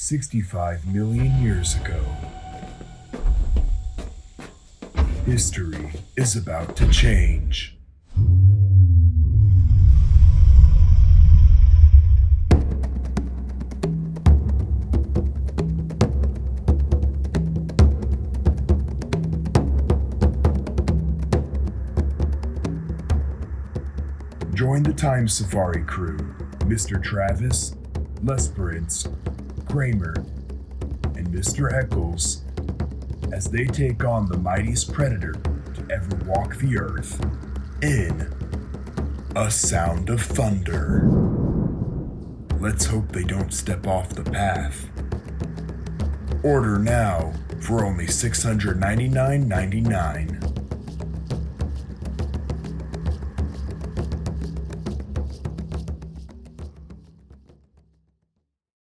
65 million years ago. History is about to change. Join the Time Safari crew, Mr. Travis, Lesperance, Kramer, and Mr. Eccles, as they take on the mightiest predator to ever walk the earth in A Sound of Thunder. Let's hope they don't step off the path. Order now for only $699.99.